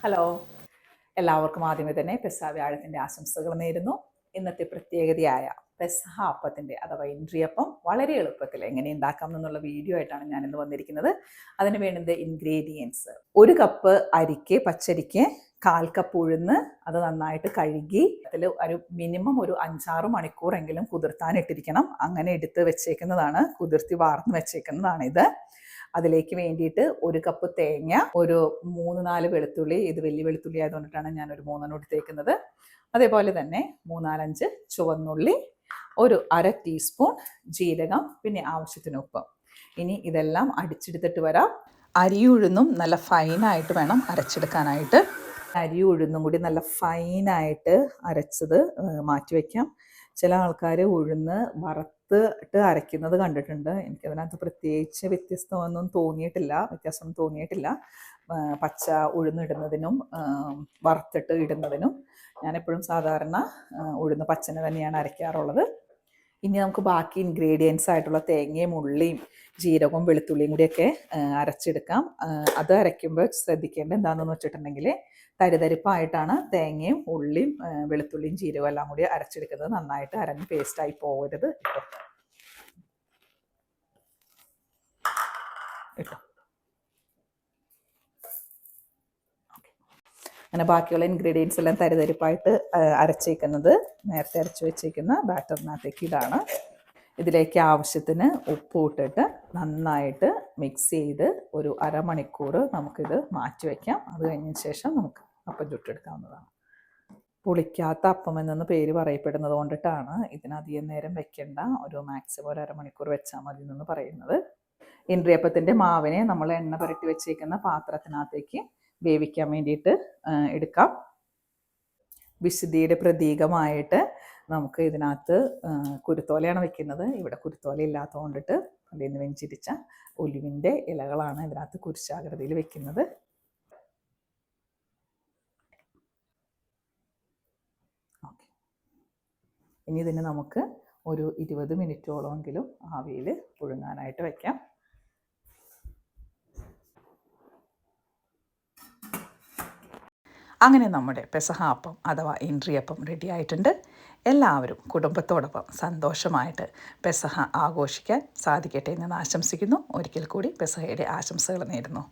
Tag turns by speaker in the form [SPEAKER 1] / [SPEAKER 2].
[SPEAKER 1] Hello, എല്ലാവർക്കും ആദ്യമേ തന്നെ പെസഹ വ്യാഴത്തിൻ്റെ ആശംസകൾ നേരുന്നു. ഇന്നത്തെ പ്രത്യേകതയായ പെസഹ അപ്പത്തിൻ്റെ അഥവാ ഇൻട്രിയപ്പം വളരെ എളുപ്പത്തിൽ എങ്ങനെ ഉണ്ടാക്കാം എന്നുള്ള വീഡിയോ ആയിട്ടാണ് ഞാനിന്ന് വന്നിരിക്കുന്നത്. അതിന് വേണ്ടുന്ന ഇൻഗ്രീഡിയൻസ്: 1 കപ്പ് അരിക്ക്, പച്ചരിക്ക് 1/4 കപ്പ് ഉഴുന്ന്, അത് നന്നായിട്ട് കഴുകി അതിൽ ഒരു മിനിമം ഒരു 5-6 മണിക്കൂറെങ്കിലും കുതിർത്താനിട്ടിരിക്കണം. അങ്ങനെ എടുത്ത് വെച്ചേക്കുന്നതാണ്, കുതിർത്തി വാർന്ന് വെച്ചേക്കുന്നതാണ് ഇത്. അതിലേക്ക് വേണ്ടിയിട്ട് 1 കപ്പ് തേങ്ങ, ഒരു 3-4 വെളുത്തുള്ളി, ഇത് വലിയ വെളുത്തുള്ളി ആയതുകൊണ്ടിട്ടാണ് ഞാനൊരു 3 എടുത്തേക്കുന്നത്. അതേപോലെ തന്നെ 3-4-5 ചുവന്നുള്ളി, ഒരു 1/2 ടീസ്പൂൺ ജീരകം, പിന്നെ ആവശ്യത്തിന് ഉപ്പ്. ഇനി ഇതെല്ലാം അടിച്ചെടുത്തിട്ട് വരാം. അരിയും ഉഴുന്നും നല്ല ഫൈനായിട്ട് വേണം അരച്ചെടുക്കാനായിട്ട്. അരിയും ഉഴുന്നും കൂടി നല്ല ഫൈനായിട്ട് അരച്ചത് മാറ്റി വയ്ക്കാം. ചില ആൾക്കാർ ഉഴുന്ന് വറുത്തിട്ട് അരയ്ക്കുന്നത് കണ്ടിട്ടുണ്ട്. എനിക്കതിനകത്ത് പ്രത്യേകിച്ച് വ്യത്യാസമൊന്നും തോന്നിയിട്ടില്ല. പച്ച ഉഴുന്നിടുന്നതിനും വറുത്തിട്ട് ഇടുന്നതിനും ഞാനെപ്പോഴും സാധാരണ ഉഴുന്ന് പച്ചനെ തന്നെയാണ് അരയ്ക്കാറുള്ളത്. ഇനി നമുക്ക് ബാക്കി ഇൻഗ്രീഡിയൻസ് ആയിട്ടുള്ള തേങ്ങയും ഉള്ളിയും ജീരകവും വെളുത്തുള്ളിയും കൂടിയൊക്കെ അരച്ചെടുക്കാം. അത് അരയ്ക്കുമ്പോൾ ശ്രദ്ധിക്കേണ്ടത് എന്താണെന്ന് വെച്ചിട്ടുണ്ടെങ്കിൽ, തരിതരിപ്പായിട്ടാണ് തേങ്ങയും ഉള്ളിയും വെളുത്തുള്ളിയും ജീരകവും എല്ലാം കൂടി അരച്ചെടുക്കുന്നത്. നന്നായിട്ട് അരഞ്ഞ് പേസ്റ്റായി പോകരുത് കേട്ടോ. അങ്ങനെ ബാക്കിയുള്ള ഇൻഗ്രീഡിയൻസ് എല്ലാം തരിതരിപ്പായിട്ട് നേരത്തെ അരച്ച് വെച്ചേക്കുന്ന ബാറ്ററിനകത്തേക്ക് ഇതാണ്. ഇതിലേക്ക് ആവശ്യത്തിന് ഉപ്പ് ഇട്ടിട്ട് നന്നായിട്ട് മിക്സ് ചെയ്ത് ഒരു അരമണിക്കൂർ നമുക്കിത് മാറ്റി വയ്ക്കാം. അത് കഴിഞ്ഞ ശേഷം നമുക്ക് അപ്പം ചുട്ടെടുക്കാവുന്നതാണ്. പുളിക്കാത്ത അപ്പം എന്നു പേര് പറയപ്പെടുന്നത് കൊണ്ടിട്ടാണ് ഇതിനധികം നേരം വെക്കേണ്ട, ഒരു മാക്സിമം ഒരു അരമണിക്കൂർ വെച്ചാൽ മതി എന്ന് പറയുന്നത്. ഇൻട്രിയപ്പത്തിൻ്റെ മാവിനെ നമ്മൾ എണ്ണ പുരട്ടി വെച്ചേക്കുന്ന പാത്രത്തിനകത്തേക്ക് വേവിക്കാൻ വേണ്ടിയിട്ട് എടുക്കാം. വിശുദ്ധിയുടെ പ്രതീകമായിട്ട് നമുക്ക് ഇതിനകത്ത് കുരുത്തോലയാണ് വെക്കുന്നത്. ഇവിടെ കുരുത്തോല ഇല്ലാത്തത് കൊണ്ടിട്ട് അതിൽ നിന്ന് വെഞ്ചിരിച്ച ഒലിവിൻ്റെ ഇലകളാണ് ഇതിനകത്ത് കുരിശാകൃതിയിൽ വെക്കുന്നത്. ഓക്കെ, ഇനി ഇതിന് നമുക്ക് ഒരു 20 മിനിറ്റോളമെങ്കിലും ആവിയിൽ പുഴുങ്ങാനായിട്ട് വയ്ക്കാം. അങ്ങനെ നമ്മുടെ പെസഹ അപ്പം അഥവാ ഇൻട്രിയപ്പം റെഡി ആയിട്ടുണ്ട്. എല്ലാവരും കുടുംബത്തോടൊപ്പം സന്തോഷമായിട്ട് പെസഹ ആഘോഷിക്കാൻ സാധിക്കട്ടെ എന്ന് ആശംസിക്കുന്നു. ഒരിക്കൽ കൂടി പെസഹയുടെ ആശംസകൾ നേരുന്നു.